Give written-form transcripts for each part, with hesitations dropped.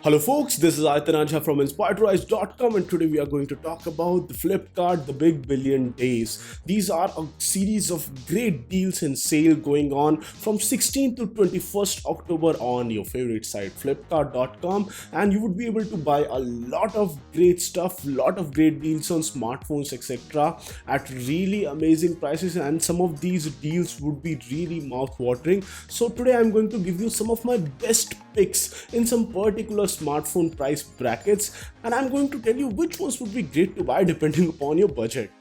Hello folks, this is Aitan Ajha from InspiredRise.com and today we are going to talk about the Flipkart The Big Billion Days. These are a series of great deals and sale going on from 16th to 21st October on your favorite site Flipkart.com, and you would be able to buy a lot of great stuff, lot of great deals on smartphones etc. at really amazing prices, and some of these deals would be really mouth-watering. So today I'm going to give you some of my best picks in some particular smartphone price brackets, and I'm going to tell you which ones would be great to buy depending upon your budget.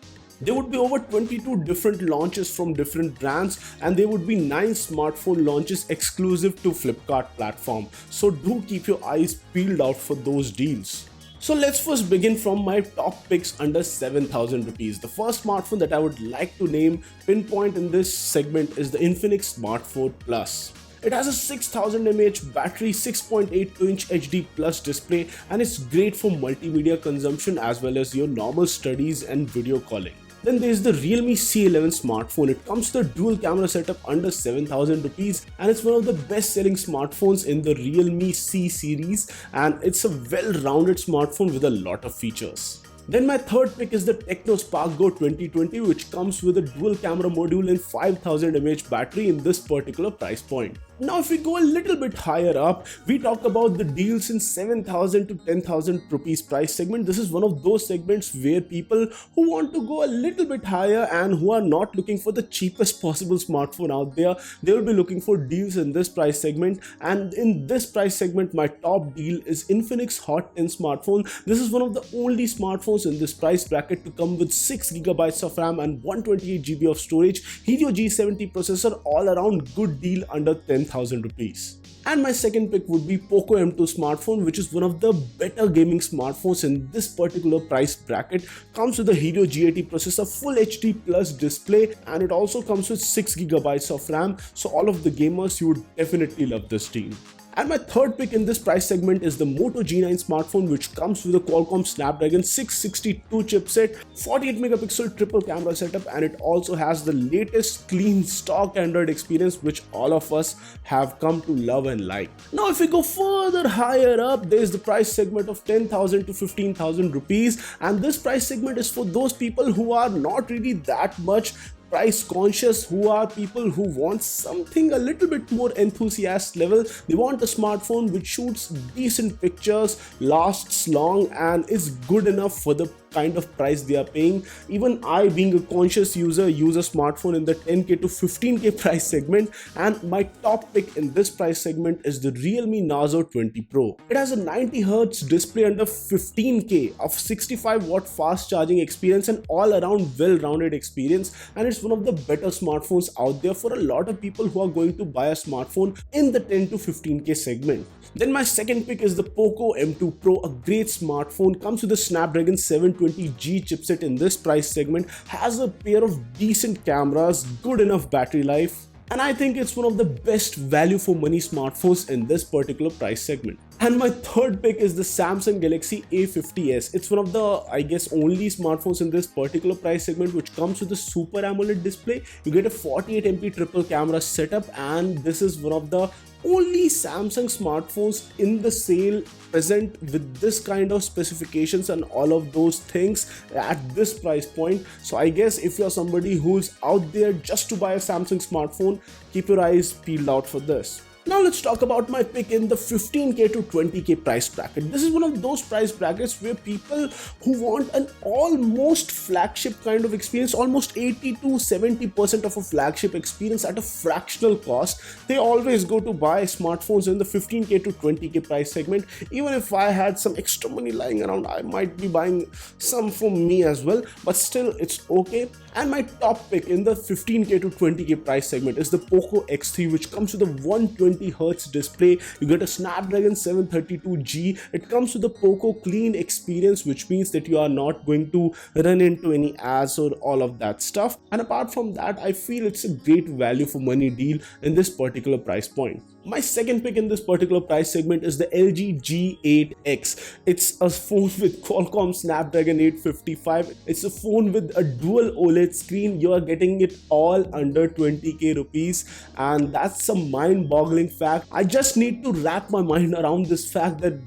There would be over 22 different launches from different brands, and there would be 9 smartphone launches exclusive to Flipkart platform. So do keep your eyes peeled out for those deals. So let's first begin from my top picks under 7,000 rupees. The first smartphone that I would like to pinpoint in this segment is the Infinix Smart 4 Plus. It has a 6000 mAh battery, 6.82-inch HD plus display, and it's great for multimedia consumption as well as your normal studies and video calling. Then there's the Realme C11 smartphone. It comes with a dual camera setup under 7,000 rupees, and it's one of the best selling smartphones in the Realme C series, and it's a well-rounded smartphone with a lot of features. Then my third pick is the Tecno Spark Go 2020, which comes with a dual camera module and 5000 mAh battery in this particular price point. Now if we go a little bit higher up, we talk about the deals in 7,000 to 10,000 rupees price segment. This is one of those segments where people who want to go a little bit higher and who are not looking for the cheapest possible smartphone out there, they will be looking for deals in this price segment. And in this price segment, my top deal is Infinix Hot 10 smartphone. This is one of the only smartphones in this price bracket to come with 6GB of RAM and 128GB of storage, Helio G70 processor, all around good deal under 10,000 rupees. And my second pick would be Poco M2 smartphone, which is one of the better gaming smartphones in this particular price bracket. Comes with a Helio G80 processor, full HD plus display, and it also comes with 6GB of RAM. So all of the gamers, you would definitely love this deal. And my third pick in this price segment is the Moto G9 smartphone, which comes with a Qualcomm Snapdragon 662 chipset, 48 megapixel triple camera setup, and it also has the latest clean stock Android experience, which all of us have come to love and like. Now if we go further higher up, there is the price segment of 10,000 to 15,000 rupees, and this price segment is for those people who are not really that much price conscious, who are people who want something a little bit more enthusiast level. They want a smartphone which shoots decent pictures, lasts long, and is good enough for the kind of price they are paying. Even I, being a conscious user, use a smartphone in the 10k to 15k price segment, and my top pick in this price segment is the Realme Narzo 20 Pro. It has a 90Hz display under 15k of 65-watt fast charging experience and all around well-rounded experience, and it's one of the better smartphones out there for a lot of people who are going to buy a smartphone in the 10 to 15k segment. Then my second pick is the Poco M2 Pro, a great smartphone, comes with a Snapdragon 720G chipset in this price segment, has a pair of decent cameras, good enough battery life, and I think it's one of the best value for money smartphones in this particular price segment. And my third pick is the Samsung Galaxy A50s. It's one of the, I guess, only smartphones in this particular price segment which comes with a Super AMOLED display. You get a 48MP triple camera setup, and this is one of the only Samsung smartphones in the sale present with this kind of specifications and all of those things at this price point. So I guess if you're somebody who's out there just to buy a Samsung smartphone, keep your eyes peeled out for this. Now let's talk about my pick in the 15k to 20k price bracket. This is one of those price brackets where people who want an almost flagship kind of experience, almost 80 to 70% of a flagship experience at a fractional cost, they always go to buy smartphones in the 15k to 20k price segment. Even if I had some extra money lying around, I might be buying some for me as well, but still it's okay. And my top pick in the 15k to 20k price segment is the Poco X3, which comes with a 120Hz display. You get a Snapdragon 732G. It comes with a Poco clean experience, which means that you are not going to run into any ads or all of that stuff. And apart from that, I feel it's a great value for money deal in this particular price point. My second pick in this particular price segment is the LG G8X. It's a phone with Qualcomm Snapdragon 855. It's a phone with a dual OLED screen. You are getting it all under 20k rupees, and that's a mind-boggling fact. I just need to wrap my mind around this fact that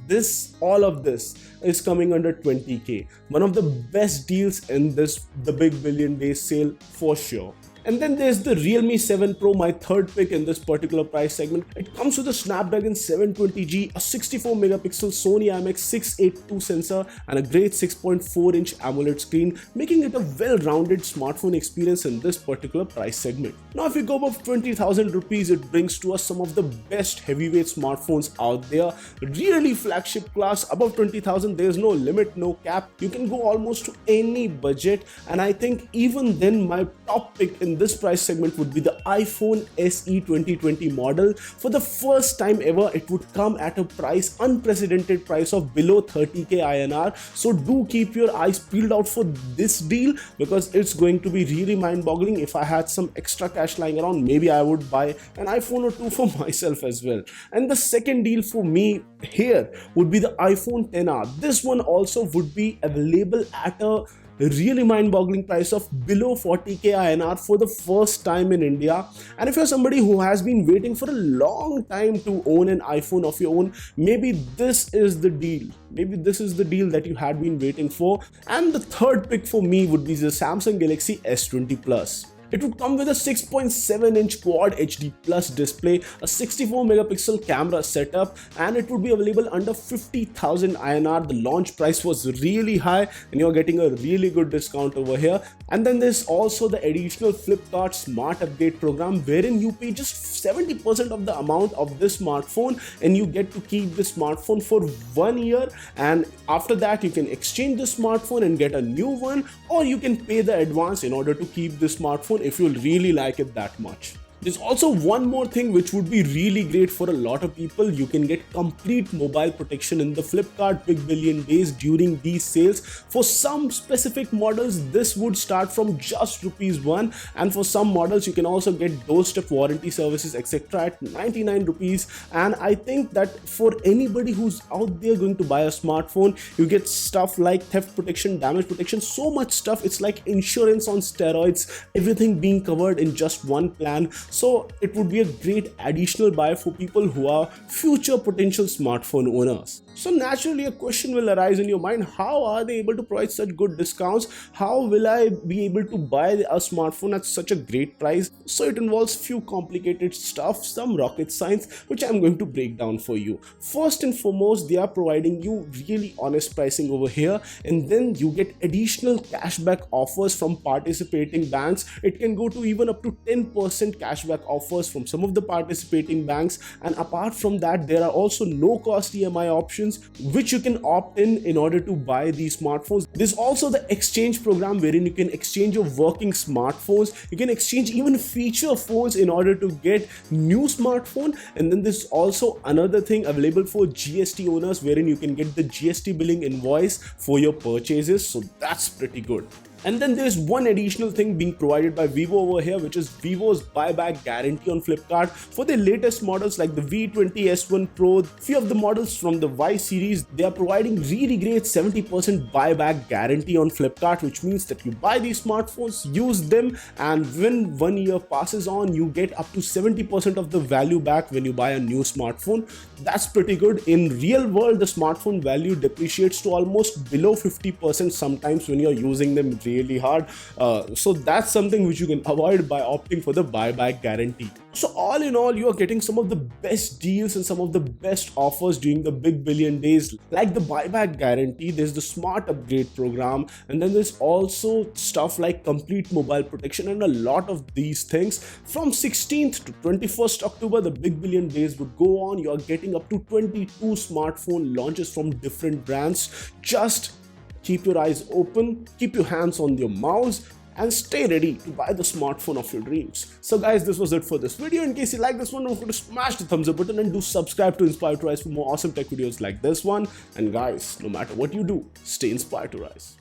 all of this is coming under 20k. One of the best deals in the Big Billion Days sale for sure. And then there's the Realme 7 Pro, my third pick in this particular price segment. It comes with a Snapdragon 720G, a 64 megapixel Sony IMX682 sensor, and a great 6.4-inch AMOLED screen, making it a well-rounded smartphone experience in this particular price segment. Now, if you go above 20,000 rupees, it brings to us some of the best heavyweight smartphones out there. Really flagship class. Above 20,000, there's no limit, no cap. You can go almost to any budget, and I think even then my top pick in this price segment would be the iPhone SE 2020 model. For the first time ever, it would come at a unprecedented price of below 30k INR. So do keep your eyes peeled out for this deal, because it's going to be really mind-boggling. If I had some extra cash lying around, maybe I would buy an iPhone or two for myself as well. And the second deal for me here would be the iPhone XR. This one also would be available at a really mind-boggling price of below 40k INR for the first time in India. And if you're somebody who has been waiting for a long time to own an iPhone of your own, maybe this is the deal. Maybe this is the deal that you had been waiting for. And the third pick for me would be the Samsung Galaxy S20 Plus. It would come with a 6.7-inch Quad HD Plus display, a 64 megapixel camera setup, and it would be available under 50,000 INR. The launch price was really high, and you're getting a really good discount over here. And then there's also the additional Flipkart Smart Update program, wherein you pay just 70% of the amount of this smartphone, and you get to keep the smartphone for 1 year. And after that, you can exchange the smartphone and get a new one, or you can pay the advance in order to keep the smartphone if you really like it that much. There's also one more thing which would be really great for a lot of people. You can get complete mobile protection in the Flipkart Big Billion Days during these sales. For some specific models, this would start from just ₹1, and for some models you can also get doorstep warranty services etc. at 99 rupees. And I think that for anybody who's out there going to buy a smartphone, you get stuff like theft protection, damage protection, so much stuff. It's like insurance on steroids, everything being covered in just one plan. So it would be a great additional buy for people who are future potential smartphone owners. So naturally a question will arise in your mind: how are they able to provide such good discounts? How will I be able to buy a smartphone at such a great price? So it involves few complicated stuff, some rocket science, which I'm going to break down for you. First and foremost, they are providing you really honest pricing over here, and then you get additional cashback offers from participating banks. It can go to even up to 10% cashback offers from some of the participating banks. And apart from that, there are also no cost EMI options which you can opt in order to buy these smartphones. There's also the exchange program wherein you can exchange your working smartphones. You can exchange even feature phones in order to get new smartphone. And then there's also another thing available for GST owners wherein you can get the GST billing invoice for your purchases. So that's pretty good. And then there's one additional thing being provided by Vivo over here, which is Vivo's buyback guarantee on Flipkart. For the latest models like the V20 S1 Pro, few of the models from the Y series, they are providing really great 70% buyback guarantee on Flipkart, which means that you buy these smartphones, use them, and when 1 year passes on, you get up to 70% of the value back when you buy a new smartphone. That's pretty good. In real world, the smartphone value depreciates to almost below 50% sometimes when you're using them really hard. So that's something which you can avoid by opting for the buyback guarantee. So all in all, you are getting some of the best deals and some of the best offers during the Big Billion Days, like the buyback guarantee. There's the smart upgrade program, and then there's also stuff like complete mobile protection and a lot of these things. From 16th to 21st October, the Big Billion Days would go on. You are getting up to 22 smartphone launches from different brands. Just keep your eyes open, keep your hands on your mouse, and stay ready to buy the smartphone of your dreams. So guys, this was it for this video. In case you like this one, don't forget to smash the thumbs up button and do subscribe to Inspire to Rise for more awesome tech videos like this one. And guys, no matter what you do, stay inspired to rise.